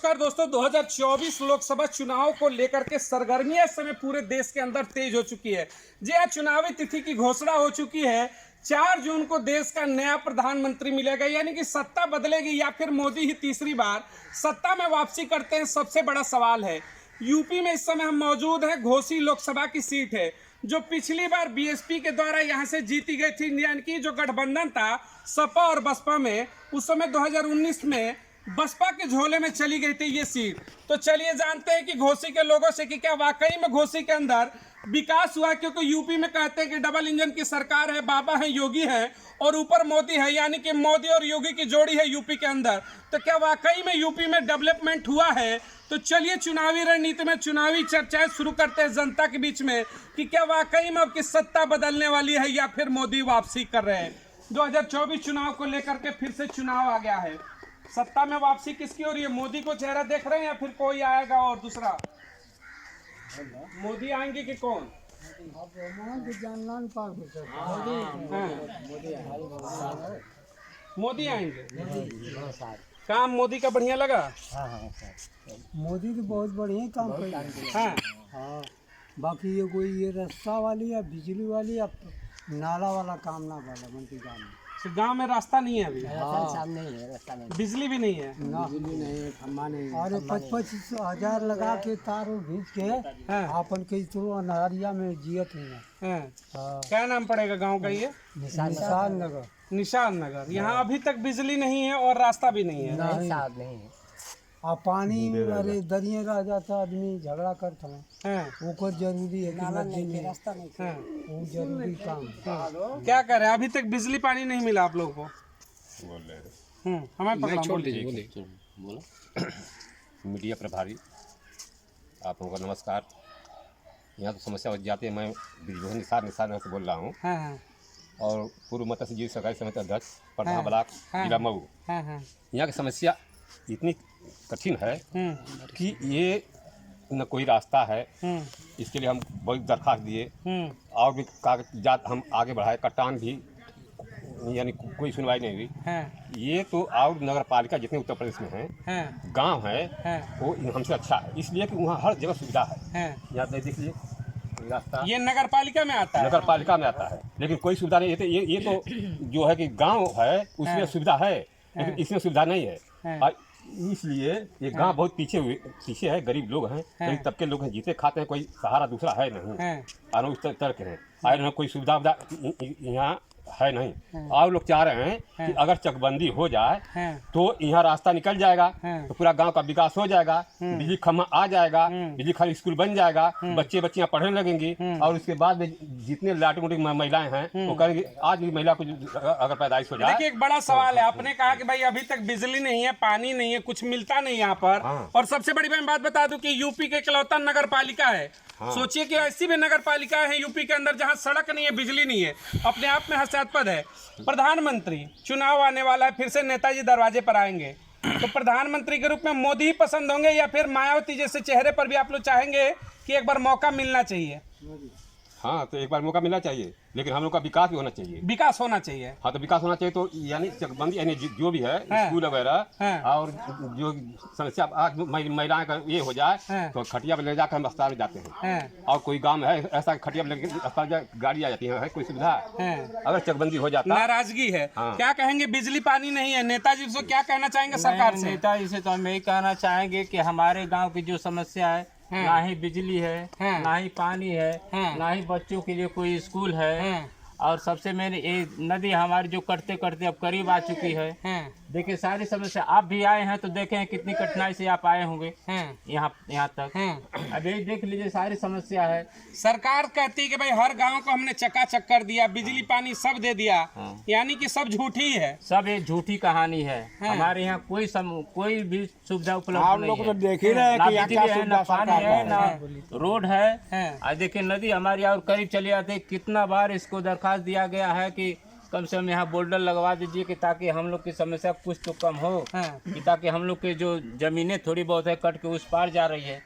नमस्कार दोस्तों, 2024 लोकसभा चुनाव को लेकर के सरगर्मियां इस समय पूरे देश के अंदर तेज हो चुकी है। जी हाँ, चुनावी तिथि की घोषणा हो चुकी है। 4 जून को देश का नया प्रधानमंत्री मिलेगा, यानी कि सत्ता बदलेगी या फिर मोदी ही तीसरी बार सत्ता में वापसी करते हैं, सबसे बड़ा सवाल है। यूपी में इस समय हम मौजूद हैं। घोसी लोकसभा की सीट है जो पिछली बार बीएसपी के द्वारा यहां से जीती गई थी, यानी कि जो गठबंधन था सपा और बसपा में, उस समय 2019 में बसपा के झोले में चली गई थी ये सीट। तो चलिए जानते हैं कि घोसी के लोगों से कि क्या वाकई में घोसी के अंदर विकास हुआ, क्योंकि यूपी में कहते हैं कि डबल इंजन की सरकार है, बाबा है, योगी है और ऊपर मोदी है, यानी कि मोदी और योगी की जोड़ी है यूपी के अंदर। तो क्या वाकई में यूपी में डेवलपमेंट हुआ है? तो चलिए चुनावी रणनीति में चुनावी चर्चाएं शुरू करते हैं जनता के बीच में कि क्या वाकई में अब की सत्ता बदलने वाली है या फिर मोदी वापसी कर रहे हैं। 2024 चुनाव को लेकर के फिर से चुनाव आ गया है। सत्ता में वापसी किसकी हो रही है? मोदी को चेहरा देख रहे हैं या फिर कोई आएगा और दूसरा? मोदी आएंगे कि कौन? मोदी आएंगे। काम मोदी का बढ़िया लगा? मोदी तो बहुत बढ़िया काम कर। हाँ, बाकी ये कोई ये रास्ता वाली या बिजली वाली या नाला वाला काम ना वाला मंत्री काम में। गांव में रास्ता नहीं है अभी? सामने ही है, रास्ता नहीं, बिजली भी नहीं है ना, बिजली नहीं, खम्बा नहीं। और 25 हजार लगा के तार खींच के अपन के तो अनहरिया में जियत नहीं है। क्या नाम पड़ेगा गांव का ये? निशान नगर। निशान नगर। यहाँ अभी तक बिजली नहीं है और रास्ता भी नहीं है। नहीं। और पानी अरे दरिये रह जाता, आदमी झगड़ा करता है, वो जरूरी है कि रास्ता नहीं, वो जरूरी काम है। क्या कर रहे हैं? अभी तक बिजली पानी नहीं मिला आप लोगों को? हमें पता, छोड़ दीजिए। बोलो। मीडिया प्रभारी आप लोगों का नमस्कार। यहाँ तो समस्या हो जाती है। मैं ब्रिजभूषण निसार से बोल रहा हूँ और पूर्व मत्स्य जीव सरकारी समिति अध्यक्ष प्रधान ब्लॉक जिला मऊ। यहाँ की समस्या इतनी कठिन है कि ये न कोई रास्ता है। इसके लिए हम बहुत दरखास्त दिए और भी कागजात हम आगे बढ़ाए, कटान भी, यानी कोई सुनवाई नहीं हुई। ये तो और नगर पालिका जितने उत्तर प्रदेश में हैं, गांव है, वो हमसे अच्छा है, इसलिए कि वहाँ हर जगह सुविधा है। यहाँ देख लीजिए रास्ता, ये नगर पालिका में आता है। नगर पालिका में आता है, लेकिन कोई सुविधा नहीं है। ये तो जो है कि गांव है उसमें सुविधा है, लेकिन इसमें सुविधा नहीं है। और इसलिए ये गांव बहुत पीछे है। गरीब लोग हैं, गरीब तबके लोग हैं, जीते खाते हैं, कोई सहारा दूसरा है नहीं। और उस तरह के हैं, और कोई सुविधा यहाँ है नहीं। और लोग चाह रहे हैं कि अगर चकबंदी हो जाए तो यहाँ रास्ता निकल जाएगा, तो पूरा गांव का विकास हो जाएगा, बिजली खम्भा आ जाएगा, बिजली खाली स्कूल बन जाएगा, बच्चियां पढ़ने लगेंगी, और उसके बाद में जितने लाटी मोटी महिलाएं हैं वो करेंगी। आज भी महिला को अगर पैदाइश हो जाए। देखिए, एक बड़ा सवाल है। आपने कहा कि भाई अभी तक बिजली नहीं है, पानी नहीं है, कुछ मिलता नहीं यहाँ पर। और सबसे बड़ी मैं बात बता दूं कि यूपी के इकलौता नगर पालिका है। सोचिए कि ऐसी भी नगर पालिका है यूपी के अंदर जहां सड़क नहीं है, बिजली नहीं है, अपने आप में हास्यास्पद है। प्रधानमंत्री चुनाव आने वाला है, फिर से नेताजी दरवाजे पर आएंगे, तो प्रधानमंत्री के रूप में मोदी ही पसंद होंगे या फिर मायावती जैसे चेहरे पर भी आप लोग चाहेंगे कि एक बार मौका मिलना चाहिए? हाँ, तो एक बार मौका मिलना चाहिए, लेकिन हम लोग का विकास भी होना चाहिए। विकास होना चाहिए। हाँ, तो विकास होना चाहिए, तो यानी चकबंदी यानी जो भी है स्कूल वगैरह और जो समस्या आज महिलाएं का ये हो जाए तो खटिया पर ले जाकर हम अस्पताल में जाते हैं। और कोई गांव में है ऐसा खटिया पर अस्पताल गाड़ी आ जाती है, कोई सुविधा अगर चकबंदी हो जाता। नाराजगी है। क्या कहेंगे? बिजली पानी नहीं है, नेताजी से क्या कहना चाहेंगे सरकार से? नेताजी से तो हम यही कहना चाहेंगे कि हमारे गाँव की जो समस्या है, ना ही बिजली है, ना ही पानी है, ना ही बच्चों के लिए कोई स्कूल है, और सबसे मेन ये नदी हमारी जो करते करते अब करीब आ चुकी है। देखिए सारी समस्या, आप भी आए हैं तो देखे हैं कितनी कठिनाई से आप आए होंगे यहाँ तक। अब यही देख लीजिए सारी समस्या है। सरकार कहती है कि भाई हर गांव को हमने चकाचक कर दिया, बिजली पानी सब दे दिया, यानी कि सब झूठी है। सब एक झूठी कहानी है। हमारे यहाँ कोई भी सुविधा उपलब्ध आप नहीं लोग है। तो देख ही रहे हैं ना कि बिजली है, ना पानी है, ना रोड है। आज देखिए नदी हमारी और करीब चली जाती है। कितना बार इसको दरखास्त दिया गया है कि कम से कम यहाँ बोल्डर लगवा दीजिए कि ताकि हम लोग की समस्या कुछ तो कम हो, कि ताकि हम लोग के जो जमीनें थोड़ी बहुत है कट के उस पार जा रही है,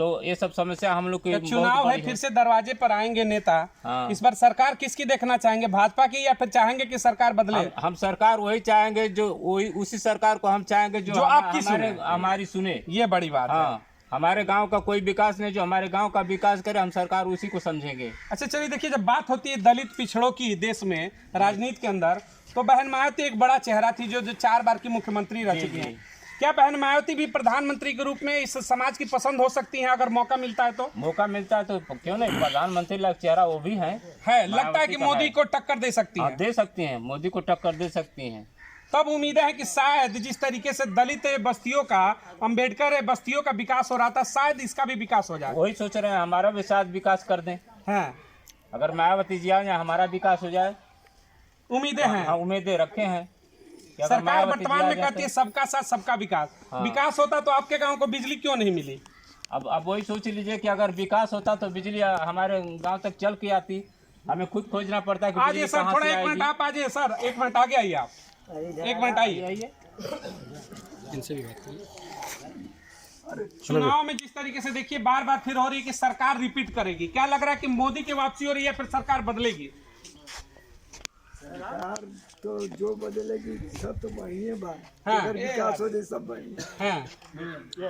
तो ये सब समस्या हम लोग की तो बहुत चुनाव है, बड़ी फिर से दरवाजे पर आएंगे नेता। हाँ। इस बार सरकार किसकी देखना चाहेंगे, भाजपा की या फिर चाहेंगे कि सरकार बदले? हम सरकार वही चाहेंगे जो वही उसी सरकार को हम चाहेंगे जो आपकी हमारी सुने। ये बड़ी बात है। हाँ, हमारे गांव का कोई विकास नहीं, जो हमारे गांव का विकास करे हम सरकार उसी को समझेंगे। अच्छा चलिए, देखिए जब बात होती है दलित पिछड़ों की देश में राजनीति के अंदर, तो बहन मायावती एक बड़ा चेहरा थी जो 4 बार की मुख्यमंत्री रह चुकी हैं। क्या बहन मायावती भी प्रधानमंत्री के रूप में इस समाज की पसंद हो सकती हैं अगर मौका मिलता है तो? मौका मिलता है तो क्यों नहीं, प्रधानमंत्री का चेहरा वो भी है लगता है कि मोदी को टक्कर दे सकती है? दे सकती हैं, मोदी को टक्कर दे सकती हैं। तब उम्मीदें हैं कि शायद जिस तरीके से दलित बस्तियों का, अम्बेडकर बस्तियों का विकास हो रहा था, शायद इसका भी विकास हो जाए। वही सोच रहे हैं, हमारा भी साथ विकास कर दें। हाँ, अगर मायावती जी आए हमारा विकास हो जाए, उम्मीदें हैं। हाँ, उम्मीदें रखे हैं। सरकार वर्तमान में कहती है सबका साथ सबका विकास। विकास होता तो आपके गांव को बिजली क्यों नहीं मिली? अब वही सोच लीजिए कि अगर विकास होता तो बिजली हमारे गांव तक चल के आती, हमें खुद खोजना पड़ता है कि आइए सर, थोड़ा 1 मिनट आप आइए सर, 1 मिनट आगे आइए आप, 1 मिनट आइए। इनसे भी बात करिए। चुनाव में जिस तरीके से देखिए बार बार फिर हो रही है कि सरकार रिपीट करेगी, क्या लग रहा है कि मोदी की वापसी हो रही है, फिर सरकार बदलेगी? सरकार तो जो बदलेगी सब तो बढ़िया बात। हाँ। अगर विकास हो जाए सब बढ़िया। हाँ।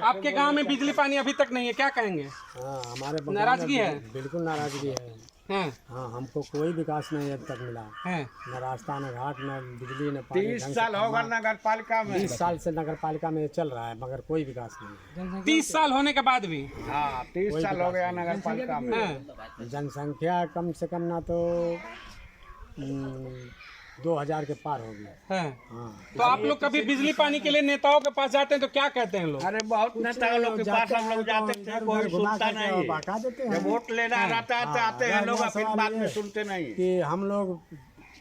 आपके गांव में बिजली पानी अभी तक नहीं है, क्या कहेंगे? हाँ, हमारे नाराजगी है? बिल्कुल नाराजगी है। हाँ। हाँ, हमको कोई विकास नहीं अब तक मिला, हाँ। न रास्ता, न घाट, न बिजली, न पानी। 30 साल होगा नगर पालिका में। 30 साल से नगर पालिका में चल रहा है मगर कोई विकास नहीं। 30 साल होने के बाद भी? हाँ, 30 साल हो गया नगर पालिका में। हाँ। जनसंख्या कम से कम ना तो 2000 के पार हो गया। हाँ। हाँ, तो आप लोग कभी बिजली पानी के लिए नेताओं के पास जाते हैं तो क्या कहते हैं लोग? अरे बहुत नेता लोग के पास हम लोग जाते थे, कोई सुनता नहीं। बाका देते हैं जब वोट लेना रहता है तो आते हैं लोग, फिर बाद में सुनते नहीं। कि हम लोग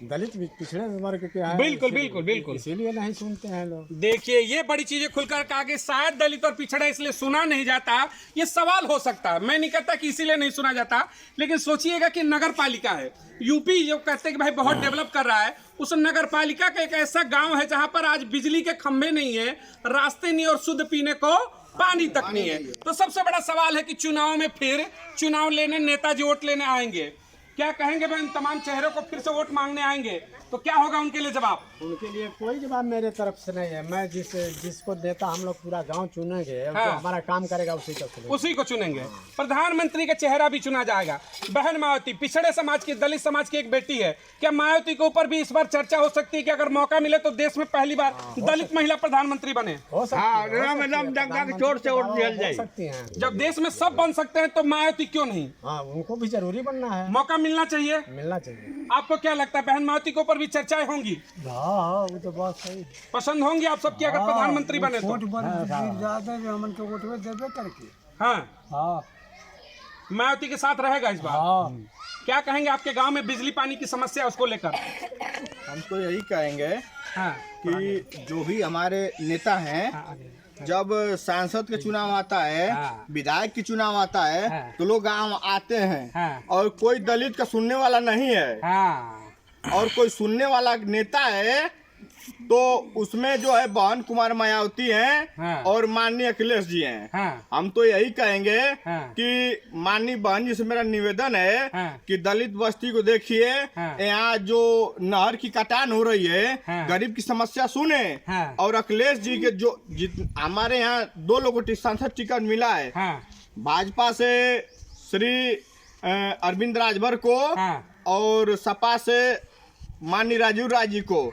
दलित पिछड़े वर्ग के हैं। बिल्कुल बिल्कुल बिल्कुल, इसीलिए नहीं सुनते हैं लोग। देखिए ये बड़ी चीजें खुलकर कहा कि शायद दलित और पिछड़ा इसलिए सुना नहीं जाता, ये सवाल हो सकता है। मैं नहीं कहता कि इसीलिए नहीं सुना जाता, लेकिन सोचिएगा कि नगर पालिका है, यूपी जो कहते हैं कि भाई बहुत डेवलप कर रहा है, उस नगर पालिका का एक ऐसा गांव है जहां पर आज बिजली के खंभे नहीं है, रास्ते नहीं और शुद्ध पीने को पानी तक नहीं है। तो सबसे बड़ा सवाल है कि चुनाव में फिर चुनाव लेने नेताजी वोट लेने आएंगे, क्या कहेंगे भाई? इन तमाम चेहरों को फिर से वोट मांगने आएंगे तो क्या होगा उनके लिए जवाब? उनके लिए कोई जवाब मेरे तरफ से नहीं है। मैं जिसको देता हम लोग पूरा गांव चुनेंगे, हाँ। जो हमारा काम करेगा उसी को चुनेंगे। प्रधानमंत्री का चेहरा भी चुना जाएगा। बहन मायावती पिछड़े समाज की, दलित समाज की एक बेटी है, क्या मायावती के ऊपर भी इस बार चर्चा हो सकती है कि अगर मौका मिले तो देश में पहली बार दलित महिला प्रधानमंत्री बने? हो सकती हैं। जब देश में सब बन सकते हैं तो मायावती क्यों नहीं? हाँ, उनको भी जरूरी बनना है, मौका मिलना चाहिए। आपको क्या लगता है बहन मायावती के ऊपर भी चर्चाएं होंगी? हाँ, वो तो बात सही। पसंद होंगी आप सबकी अगर प्रधानमंत्री बने तो? हाँ, मायावती के साथ रहेगा इस बार। क्या कहेंगे आपके गांव में बिजली पानी की समस्या उसको लेकर? हम तो यही कहेंगे हाँ। कि जो भी हमारे नेता हैं, जब सांसद के चुनाव आता है, विधायक की चुनाव आता है, तो लोग गांव आते हैं और कोई दलित का सुनने वाला नहीं है, और कोई सुनने वाला नेता है तो उसमें जो है बहन कुमार मायावती हैं और माननीय अखिलेश जी हैं। हम तो यही कहेंगे कि माननीय बहन जी से मेरा निवेदन है कि दलित बस्ती को देखिए, यहाँ जो नहर की कटान हो रही है, गरीब की समस्या सुने, और अखिलेश जी के जो हमारे यहाँ 2 लोगों को सांसद टिकट मिला है, भाजपा से श्री अरविंद राजभर को और सपा से माननीय राजीव राय जी को,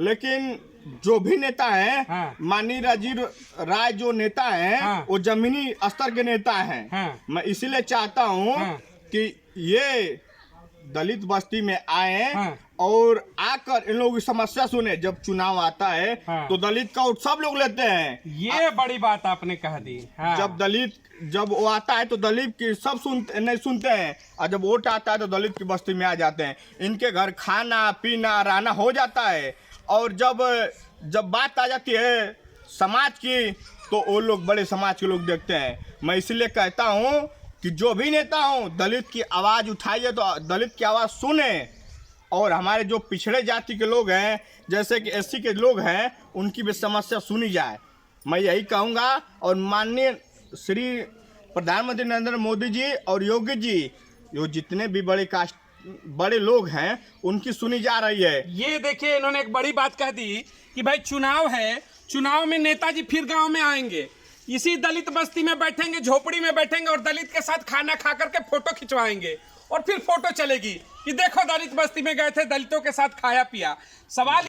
लेकिन जो भी नेता हैं, माननीय राजीव राय जो नेता हैं, वो जमीनी स्तर के नेता हैं। मैं इसीलिए चाहता हूं कि ये दलित बस्ती में आए और आकर इन लोगों की समस्या सुने। जब चुनाव आता है तो दलित का वोट सब लोग लेते हैं। ये बड़ी बात आपने कह दी। जब वो आता है तो दलित की सब नहीं सुनते हैं, और जब वोट आता है तो दलित की बस्ती में आ जाते हैं। इनके घर खाना पीना रहना हो जाता है, और जब बात आ जाती है समाज की तो वो लोग बड़े समाज के लोग देखते हैं। मैं इसलिए कहता हूँ कि जो भी नेता हो, दलित की आवाज़ उठाइए, तो दलित की आवाज़ सुने, और हमारे जो पिछड़े जाति के लोग हैं, जैसे कि SC के लोग हैं, उनकी भी समस्या सुनी जाए। मैं यही कहूँगा। और माननीय श्री प्रधानमंत्री नरेंद्र मोदी जी और योगी जी, जो जितने भी बड़े लोग हैं उनकी सुनी जा रही है। ये देखिए, इन्होंने एक बड़ी बात कह दी कि भाई चुनाव है, चुनाव में नेताजी फिर गांव में आएंगे, इसी दलित बस्ती में बैठेंगे, झोपड़ी में बैठेंगे और दलित के साथ खाना खा करके फोटो खिंचवाएंगे और फिर फोटो चलेगी कि देखो दलित बस्ती में गए थे, दलितों के साथ खाया पिया। सवाल